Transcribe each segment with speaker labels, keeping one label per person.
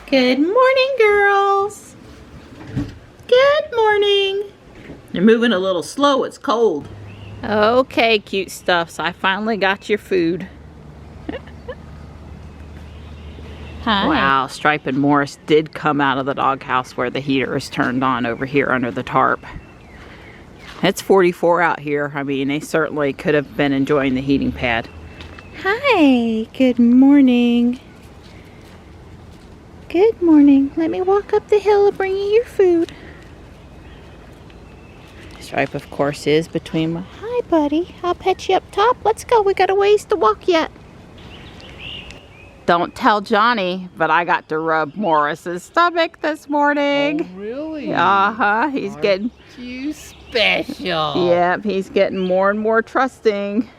Speaker 1: Good morning, girls. Good morning. You're moving a little slow. It's cold. Okay, cute stuffs. I finally got your food. Hi. Wow, Stripe and Morris did come out of the doghouse where the heater is turned on over here under the tarp. It's 44 out here. I mean, they certainly could have been enjoying the heating pad. Hi, good morning. Good morning. Let me walk up the hill and bring you your food. Stripe, of course, is between my... Hi, buddy. I'll pet you up top. Let's go. We got a ways to walk yet. Don't tell Johnny, but I got to rub Morris's stomach this morning.
Speaker 2: Oh, really?
Speaker 1: Uh-huh. He's getting...
Speaker 2: you special.
Speaker 1: Yep, he's getting more and more trusting.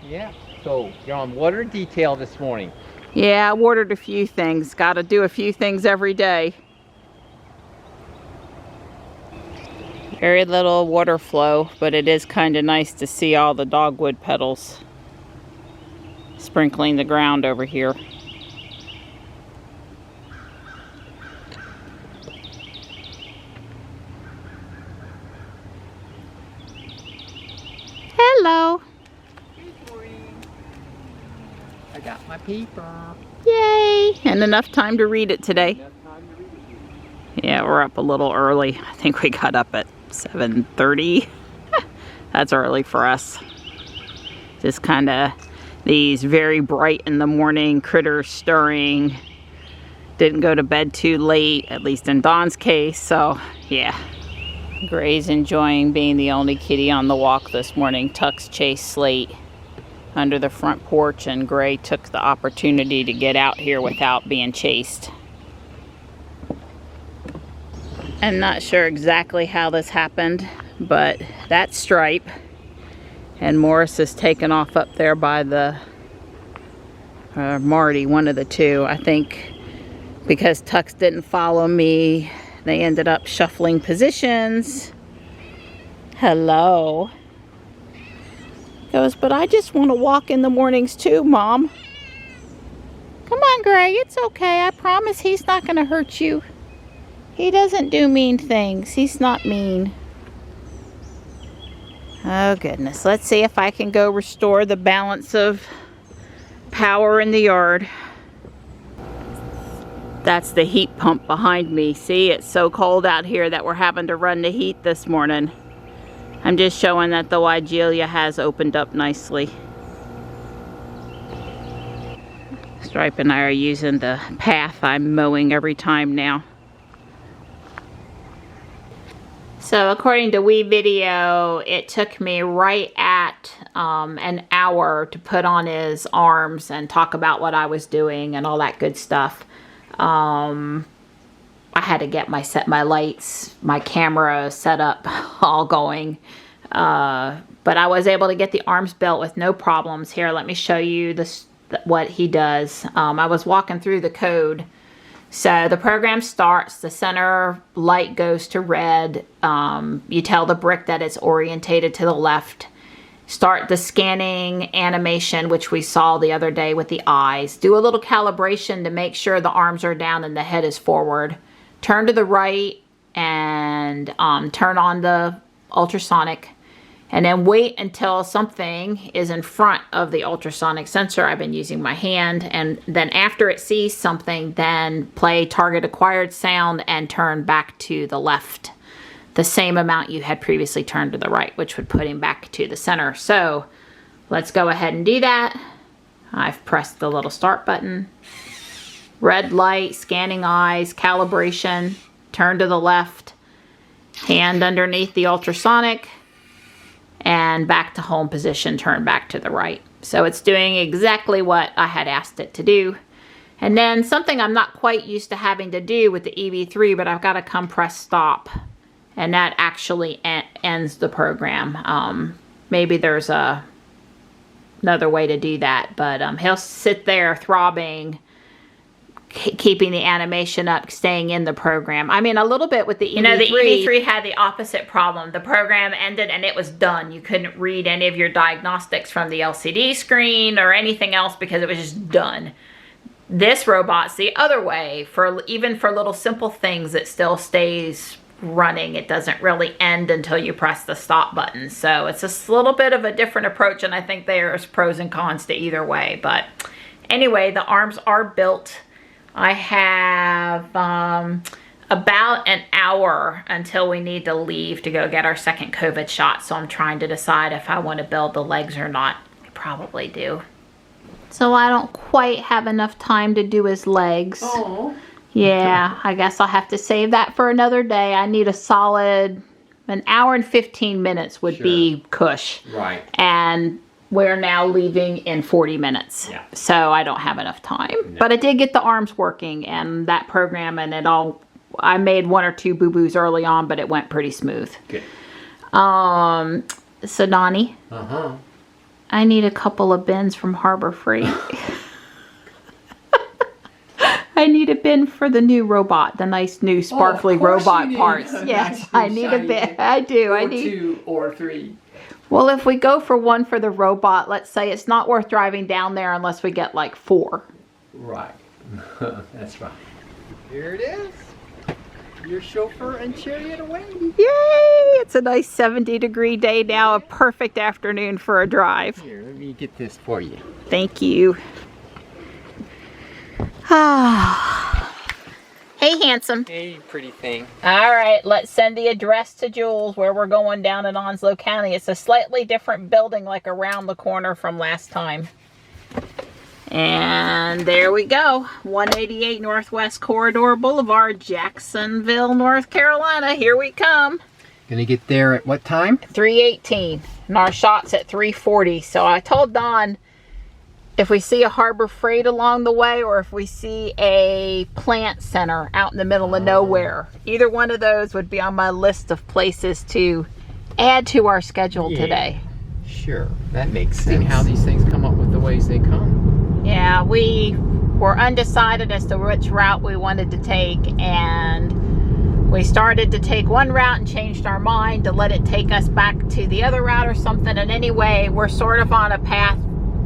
Speaker 2: Yeah. So, you're on water detail this morning.
Speaker 1: Yeah, I ordered a few things. Got to do a few things every day. Very little water flow, but it is kind of nice to see all the dogwood petals sprinkling the ground over here. Hello.
Speaker 2: I got my paper.
Speaker 1: Yay! And enough time to read it today. Yeah, we're up a little early. I think we got up at 7:30. That's early for us. Just kind of these very bright in the morning critters stirring. Didn't go to bed too late, at least in Dawn's case, so yeah. Gray's enjoying being the only kitty on the walk this morning. Tux chased Slate under the front porch, and Gray took the opportunity to get out here without being chased. I'm not sure exactly how this happened, but that's Stripe, and Morris is taken off up there by the Marty, one of the two. I think because Tux didn't follow me, they ended up shuffling positions. Hello. Goes, but I just want to walk in the mornings too, Mom. Come on, Gray, it's okay. I promise he's not going to hurt you. He doesn't do mean things. He's not mean. Oh, goodness. Let's see if I can go restore the balance of power in the yard. That's the heat pump behind me. See, it's so cold out here that we're having to run the heat this morning. I'm just showing that the Wigelia has opened up nicely. Stripe and I are using the path I'm mowing every time now. So according to WeVideo, it took me right at an hour to put on his arms and talk about what I was doing and all that good stuff. I had to get my lights, my camera set up, all going. But I was able to get the arms built with no problems. Here, let me show you what he does. I was walking through the code. So the program starts, the center light goes to red. You tell the brick that it's orientated to the left. Start the scanning animation, which we saw the other day with the eyes. Do a little calibration to make sure the arms are down and the head is forward. Turn to the right and turn on the ultrasonic. And then wait until something is in front of the ultrasonic sensor. I've been using my hand. And then after it sees something, then play target acquired sound and turn back to the left. The same amount you had previously turned to the right, which would put him back to the center. So let's go ahead and do that. I've pressed the little start button. Red light, scanning eyes, calibration, turn to the left, hand underneath the ultrasonic, and back to home position, turn back to the right. So it's doing exactly what I had asked it to do. And then something I'm not quite used to having to do with the EV3, but I've got to come press stop. And that actually ends the program. Maybe there's another way to do that, but he'll sit there throbbing, keeping the animation up, staying in the program. I mean, a little bit with the EV3. You know, the EV3 had the opposite problem. The program ended and it was done. You couldn't read any of your diagnostics from the LCD screen or anything else because it was just done. This robot's the other way. Even for little simple things, it still stays running. It doesn't really end until you press the stop button. So it's a little bit of a different approach, and I think there's pros and cons to either way. But anyway, the arms are built. I have about an hour until we need to leave to go get our second COVID shot. So I'm trying to decide if I want to build the legs or not. I probably do. So I don't quite have enough time to do his legs.
Speaker 2: Oh.
Speaker 1: Yeah, I guess I'll have to save that for another day. I need a solid, an hour and 15 minutes would be cush.
Speaker 2: Right.
Speaker 1: And we're now leaving in 40 minutes.
Speaker 2: Yeah.
Speaker 1: So I don't have enough time.
Speaker 2: No.
Speaker 1: But I did get the arms working and that program, and it all, I made one or two boo-boos early on, but it went pretty smooth.
Speaker 2: Good.
Speaker 1: So Donnie, I need a couple of bins from Harbor Freight. I need a bin for the new robot, the nice new sparkly robot parts. Yes, nice, I need a bin. I do. I need
Speaker 2: 2 or 3.
Speaker 1: Well, if we go for one for the robot, let's say it's not worth driving down there unless we get like 4.
Speaker 2: Right. That's right. Here it is. Your chauffeur and chariot away.
Speaker 1: Yay! It's a nice 70-degree day now, a perfect afternoon for a drive.
Speaker 2: Here, let me get this for you.
Speaker 1: Thank you. Hey, handsome.
Speaker 2: Hey, pretty thing.
Speaker 1: All right, let's send the address to Jules where we're going down in Onslow County. It's a slightly different building, like around the corner from last time. And there we go. 188 Northwest Corridor Boulevard, Jacksonville, North Carolina. Here we come.
Speaker 2: Gonna get there at what time?
Speaker 1: 3:18. And our shot's at 3:40. So I told Don, if we see a Harbor Freight along the way, or if we see a plant center out in the middle of nowhere, either one of those would be on my list of places to add to our schedule today.
Speaker 2: Sure, that makes sense. Seeing how these things come up with the ways they come.
Speaker 1: Yeah, we were undecided as to which route we wanted to take, and we started to take one route and changed our mind to let it take us back to the other route or something. And anyway, we're sort of on a path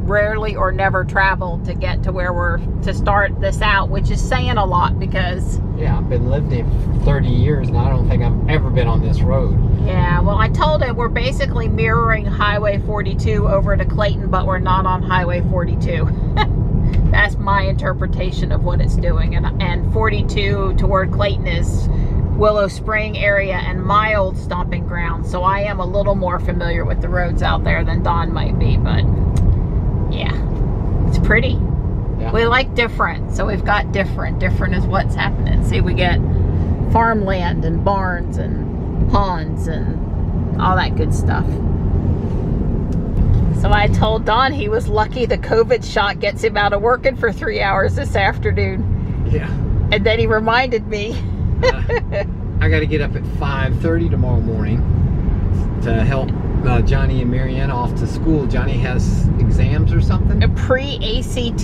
Speaker 1: rarely or never traveled to get to where we're to start this out, which is saying a lot because
Speaker 2: I've been lived in for 30 years and I don't think I've ever been on this road.
Speaker 1: Yeah, well, I told him we're basically mirroring Highway 42 over to Clayton, but we're not on Highway 42. That's my interpretation of what it's doing. And 42 toward Clayton is Willow Spring area and my old stomping ground, so I am a little more familiar with the roads out there than Don might be, but yeah, it's pretty. Yeah. We like different, so we've got different. Different is what's happening. See, we get farmland and barns and ponds and all that good stuff. So I told Don he was lucky the COVID shot gets him out of working for 3 hours this afternoon.
Speaker 2: Yeah.
Speaker 1: And then he reminded me.
Speaker 2: I got to get up at 5:30 tomorrow morning to help Johnny and Marianne off to school. Johnny has exams or something?
Speaker 1: A pre-ACT.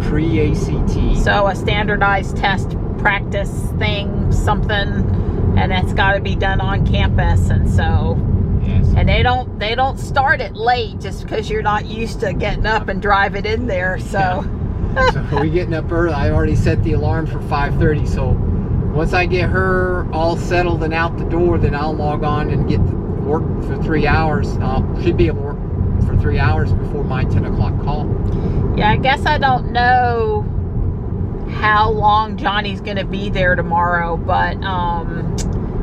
Speaker 2: Pre-ACT.
Speaker 1: So a standardized test practice thing, something, and it's got to be done on campus. And so,
Speaker 2: yes.
Speaker 1: And they don't start it late just because you're not used to getting up and driving in there. So,
Speaker 2: yeah. So we're getting up early. I already set the alarm for 5:30. So once I get her all settled and out the door, then I'll log on and get to work for 3 hours. Should be able to work for 3 hours before my 10 o'clock call.
Speaker 1: Yeah, I guess I don't know how long Johnny's going to be there tomorrow, but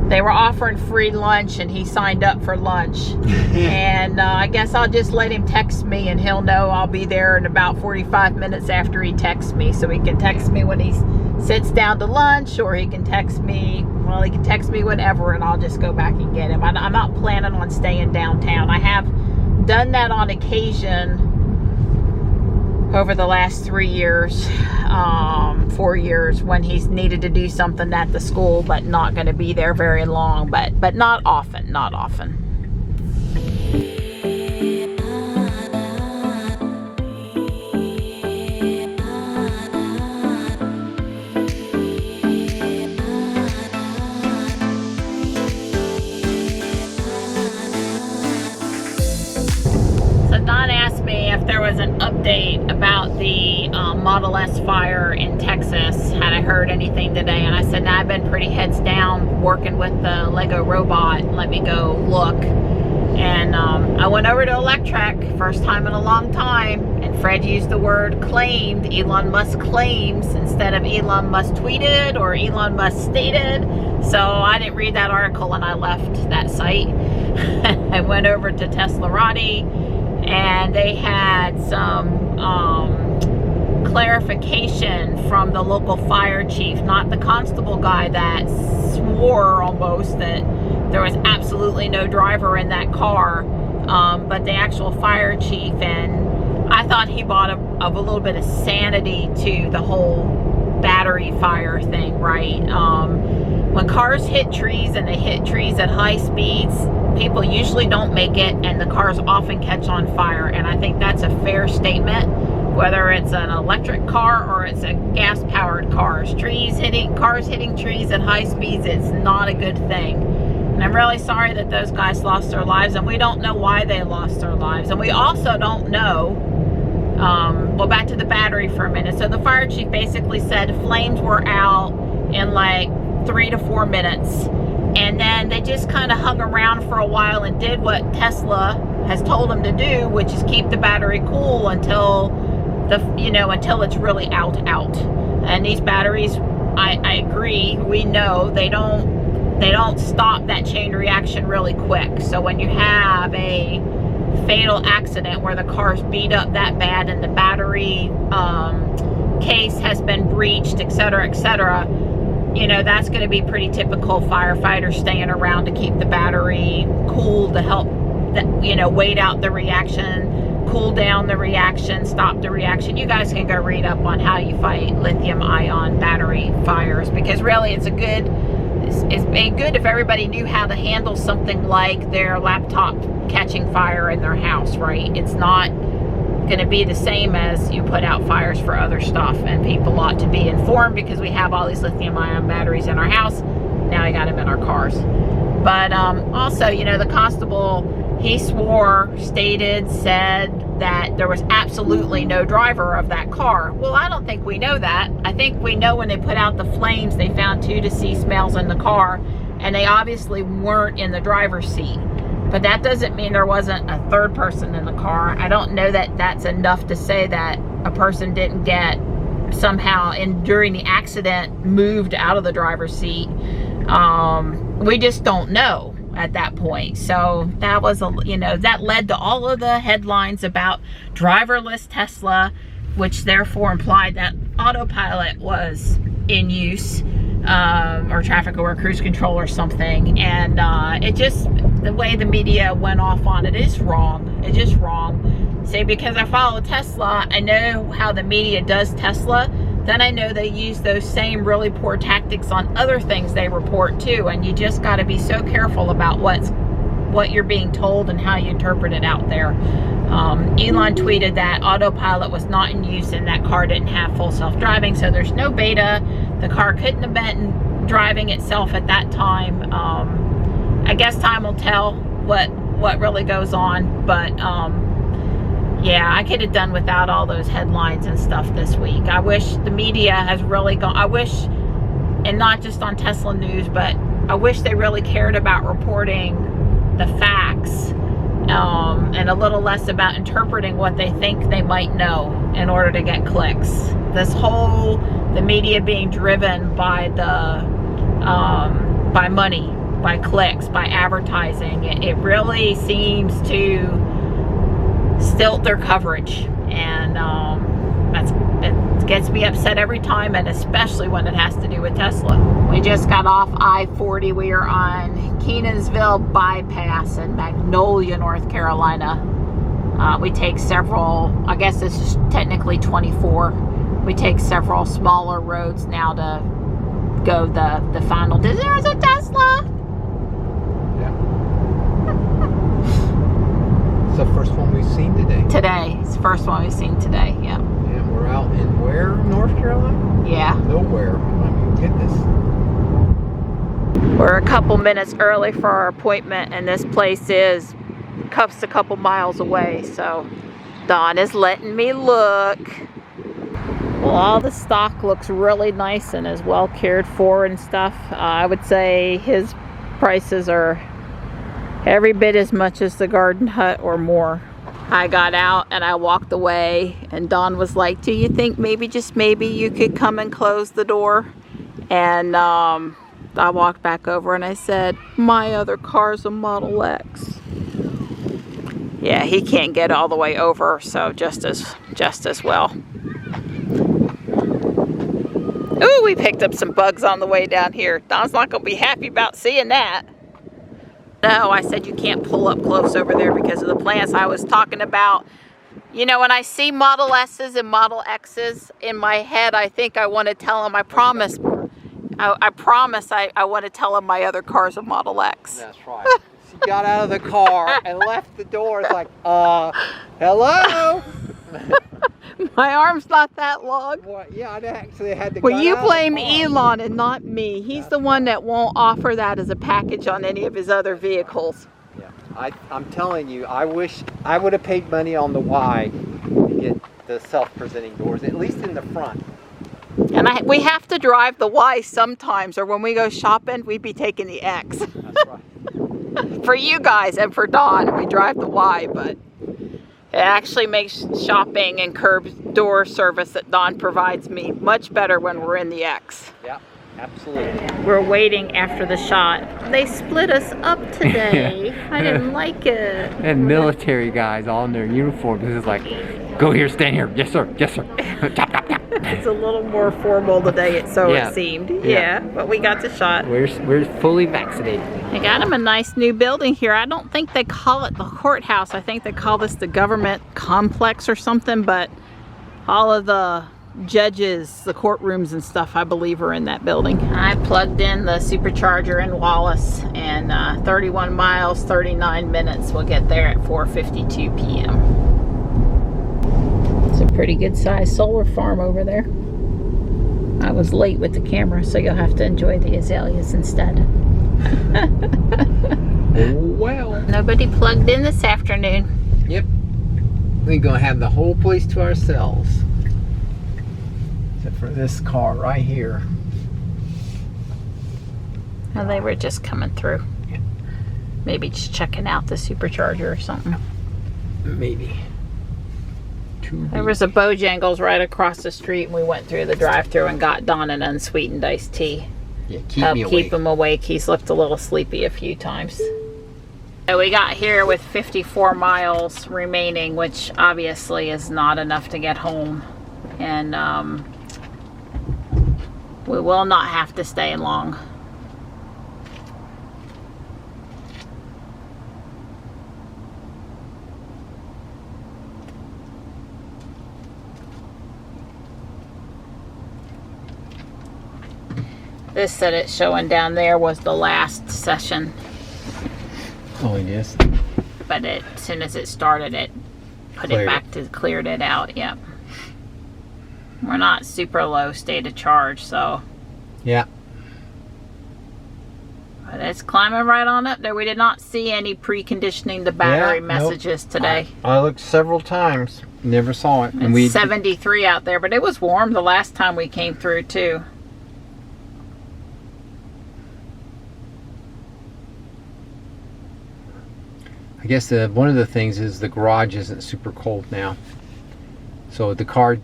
Speaker 1: they were offering free lunch and he signed up for lunch. And I guess I'll just let him text me and he'll know I'll be there in about 45 minutes after he texts me. So he can text me when he sits down to lunch, or he can text me, well, he can text me whenever and I'll just go back and get him. I'm not planning on staying downtown. I have done that on occasion over the last 3 years, 4 years, when he's needed to do something at the school, but not going to be there very long, but not often, not often. Don asked me if there was an update about the Model S fire in Texas. Had I heard anything today? And I said, nah, I've been pretty heads down working with the Lego robot. Let me go look. And I went over to Electrek, first time in a long time, and Fred used the word claimed, Elon Musk claims, instead of Elon Musk tweeted or Elon Musk stated. So I didn't read that article and I left that site. I went over to TeslaModelXJourney, and they had some clarification from the local fire chief, not the constable guy that swore almost that there was absolutely no driver in that car, but the actual fire chief. And I thought he brought a little bit of sanity to the whole battery fire thing, right? When cars hit trees and they hit trees at high speeds, people usually don't make it, and the cars often catch on fire. And I think that's a fair statement, whether it's an electric car or it's a gas-powered car. Cars hitting trees at high speeds, it's not a good thing. And I'm really sorry that those guys lost their lives, and we don't know why they lost their lives. And we also don't know, well, back to the battery for a minute. So the fire chief basically said flames were out in like 3 to 4 minutes. And then they just kind of hung around for a while and did what Tesla has told them to do, which is keep the battery cool until until it's really out. And these batteries, I agree, we know they don't stop that chain reaction really quick. So when you have a fatal accident where the car's beat up that bad and the battery case has been breached, etc., etc., that's going to be pretty typical. Firefighters staying around to keep the battery cool, to help, wait out the reaction, cool down the reaction, stop the reaction. You guys can go read up on how you fight lithium-ion battery fires, because really it's good if everybody knew how to handle something like their laptop catching fire in their house, right? It's not going to be the same as you put out fires for other stuff, and people ought to be informed, because we have all these lithium-ion batteries in our house. Now we got them in our cars. But also, the constable, he said that there was absolutely no driver of that car. Well, I don't think we know that. I think we know when they put out the flames, they found 2 deceased males in the car, and they obviously weren't in the driver's seat. But that doesn't mean there wasn't a third person in the car. I don't know that that's enough to say that a person didn't get somehow, during the accident, moved out of the driver's seat. We just don't know at that point. So that was, that led to all of the headlines about driverless Tesla, which therefore implied that autopilot was in use, or traffic aware cruise control or something. And the way the media went off on it is wrong. It's just wrong. Say, because I follow Tesla, I know how the media does Tesla. Then I know they use those same really poor tactics on other things they report too. And you just got to be so careful about what you're being told and how you interpret it out there. Elon tweeted that autopilot was not in use and that car didn't have full self-driving, so there's no beta. The car couldn't have been driving itself at that time. I guess time will tell what really goes on, but yeah, I could have done without all those headlines and stuff this week. I wish the media has really gone, and not just on Tesla News, but I wish they really cared about reporting the facts, and a little less about interpreting what they think they might know in order to get clicks. The media being driven by by money, by clicks, by advertising. It really seems to stilt their coverage, and it gets me upset every time, and especially when it has to do with Tesla. We just got off I-40. We are on Kenansville Bypass in Magnolia, North Carolina. We take several, I guess this is technically 24. We take several smaller roads now to go the final. There's a Tesla!
Speaker 2: Yeah. It's the first one we've seen today.
Speaker 1: Today. It's the first one we've seen today, yeah.
Speaker 2: And we're out in where, North Carolina?
Speaker 1: Yeah.
Speaker 2: Nowhere. I mean, goodness.
Speaker 1: We're a couple minutes early for our appointment, and this place is a couple miles away, so Don is letting me look. Well, all the stock looks really nice and is well cared for and stuff. I would say his prices are every bit as much as the Garden Hut or more. I got out and I walked away, and Don was like, do you think maybe, just maybe, you could come and close the door? And I walked back over and I said, my other car's a Model X. Yeah, he can't get all the way over, so just as well. Ooh, we picked up some bugs on the way down here. Don's not gonna be happy about seeing that. No, I said you can't pull up close over there because of the plants. I was talking about, you know, when I see Model S's and Model X's in my head, I think I want to tell them, I promise I want to tell them my other car's a Model X.
Speaker 2: That's right. She got out of the car and left the door. It's like, hello?
Speaker 1: My arm's not that long.
Speaker 2: Well, yeah, I actually had to.
Speaker 1: Well, you blame Elon and not me. He's the one that won't offer that as a package on any of his other vehicles.
Speaker 2: Yeah, I'm telling you, I wish I would have paid money on the Y to get the self-presenting doors, at least in the front.
Speaker 1: And we have to drive the Y sometimes, or when we go shopping, we'd be taking the X.
Speaker 2: That's right.
Speaker 1: For you guys and for Don, we drive the Y, but it actually makes shopping and curb door service that Don provides me much better when we're in the X.
Speaker 2: Yeah, absolutely.
Speaker 1: We're waiting after the shot. They split us up today. I didn't like it.
Speaker 2: And military guys all in their uniforms. This is like, go here, stand here. Yes, sir. Yes, sir. Chop, chop, chop.
Speaker 1: It's a little more formal today, it seemed. Yeah, but we got the shot.
Speaker 2: We're fully vaccinated.
Speaker 1: They got him a nice new building here. I don't think they call it the courthouse. I think they call this the government complex or something, but all of the judges, the courtrooms and stuff, I believe, are in that building. I plugged in the supercharger in Wallace, and 31 miles, 39 minutes. We'll get there at 4:52 p.m. It's a pretty good sized solar farm over there. I was late with the camera, so you'll have to enjoy the azaleas instead.
Speaker 2: Well.
Speaker 1: Nobody plugged in this afternoon.
Speaker 2: Yep. We're gonna have the whole place to ourselves. Except for this car right here.
Speaker 1: Well, they were just coming through.
Speaker 2: Yeah.
Speaker 1: Maybe just checking out the supercharger or something.
Speaker 2: Maybe.
Speaker 1: There was a Bojangles right across the street, and we went through the drive-thru and got Don an unsweetened iced tea.
Speaker 2: Yeah, keep
Speaker 1: him awake. He's looked a little sleepy a few times. So we got here with 54 miles remaining, which obviously is not enough to get home. And we will not have to stay long. This that it's showing down there was the last session.
Speaker 2: Oh, yes.
Speaker 1: But as soon as it started, it cleared it out. Yep. We're not super low state of charge, so.
Speaker 2: Yeah.
Speaker 1: But it's climbing right on up there. We did not see any preconditioning the battery messages today.
Speaker 2: I looked several times, never saw it.
Speaker 1: And it's 73 out there, but it was warm the last time we came through too.
Speaker 2: I guess one of the things is the garage isn't super cold now. So the car,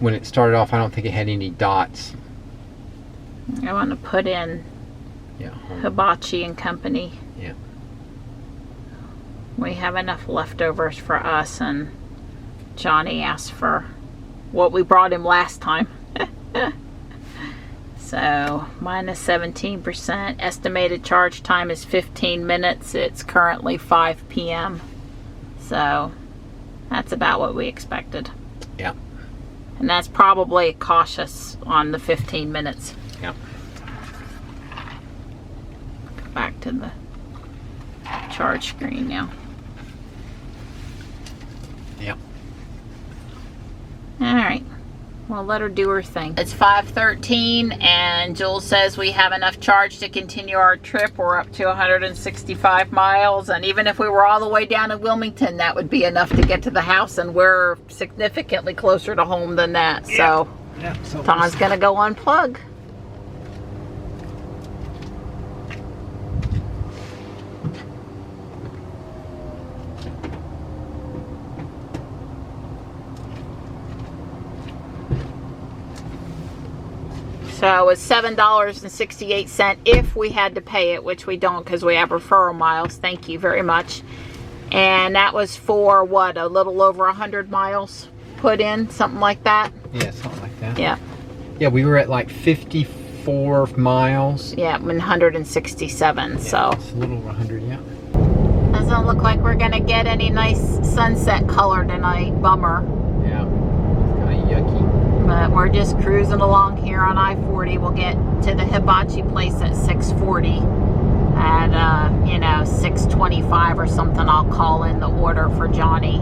Speaker 2: when it started off, I don't think it had any dots.
Speaker 1: I want to put in
Speaker 2: Yeah.
Speaker 1: Hibachi and Company.
Speaker 2: Yeah.
Speaker 1: We have enough leftovers for us, and Johnny asked for what we brought him last time. So minus 17%. Estimated charge time is 15 minutes. It's currently 5 p.m. So that's about what we expected.
Speaker 2: Yeah.
Speaker 1: And that's probably cautious on the 15 minutes.
Speaker 2: Yeah.
Speaker 1: Go back to the charge screen now.
Speaker 2: Yeah.
Speaker 1: All right. Well, let her do her thing. It's 5:13 and Jules says we have enough charge to continue our trip. We're up to 165 miles, and even if we were all the way down in Wilmington, that would be enough to get to the house, and we're significantly closer to home than that.
Speaker 2: Yeah.
Speaker 1: So,
Speaker 2: Yeah. So
Speaker 1: Don's gonna go unplug. So it's $7.68 if we had to pay it, which we don't because we have referral miles. Thank you very much. And that was for what, a little over 100 miles put in, something like that?
Speaker 2: Yeah, something like that.
Speaker 1: Yeah.
Speaker 2: Yeah, we were at like 54 miles.
Speaker 1: Yeah, 167,
Speaker 2: Yeah,
Speaker 1: so.
Speaker 2: it's a little over 100, yeah.
Speaker 1: Doesn't look like we're gonna get any nice sunset color tonight. Bummer.
Speaker 2: Yeah, it's kind of yucky.
Speaker 1: But we're just cruising along here on I-40. We'll get to the hibachi place at 6:40. At, 6:25 or something, I'll call in the order for Johnny.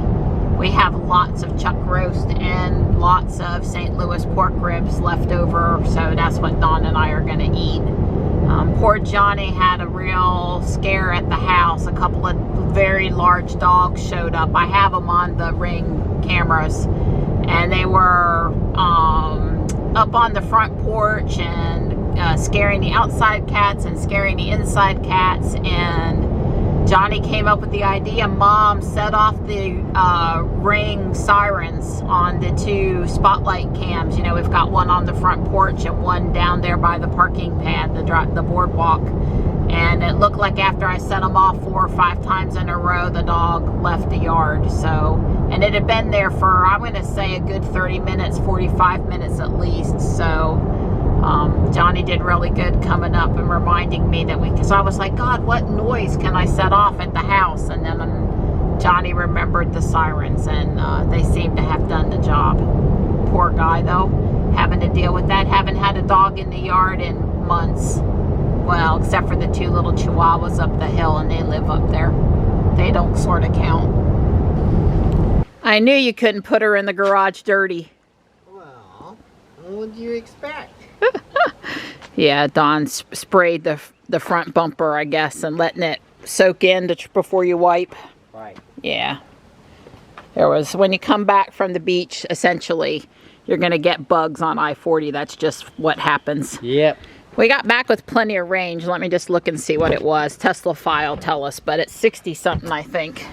Speaker 1: We have lots of chuck roast and lots of St. Louis pork ribs left over, so that's what Dawn and I are going to eat. Poor Johnny had a real scare at the house. A couple of very large dogs showed up. I have them on the Ring cameras, and they were up on the front porch and scaring the outside cats and scaring the inside cats. And Johnny came up with the idea. Mom set off the Ring sirens on the 2 spotlight cams. You know, we've got one on the front porch and one down there by the parking pad, the boardwalk. And it looked like after I set them off 4 or 5 times in a row, the dog left the yard. So, and it had been there for, I'm going to say, a good 30 minutes, 45 minutes at least. So Johnny did really good coming up and reminding me that because I was like, God, what noise can I set off at the house? And then Johnny remembered the sirens, and they seem to have done the job. Poor guy, though, having to deal with that. Haven't had a dog in the yard in months. Well, except for the 2 little chihuahuas up the hill, and they live up there. They don't sort of count. I knew you couldn't put her in the garage dirty.
Speaker 2: Well, what would you expect?
Speaker 1: Yeah, Dawn sprayed the front bumper, I guess, and letting it soak in before you wipe.
Speaker 2: Right.
Speaker 1: Yeah. There was, when you come back from the beach, essentially, you're going to get bugs on I-40. That's just what happens.
Speaker 2: Yep.
Speaker 1: We got back with plenty of range. Let me just look and see what it was. Tesla file tell us, but it's 60-something, I think.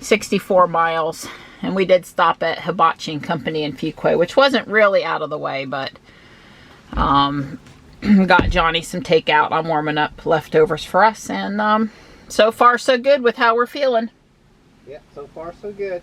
Speaker 1: 64 miles. And we did stop at Hibachi and Company in Fuquay, which wasn't really out of the way, but got Johnny some takeout. I'm warming up leftovers for us, and so far so good with how we're feeling.
Speaker 2: Yep, so far so good.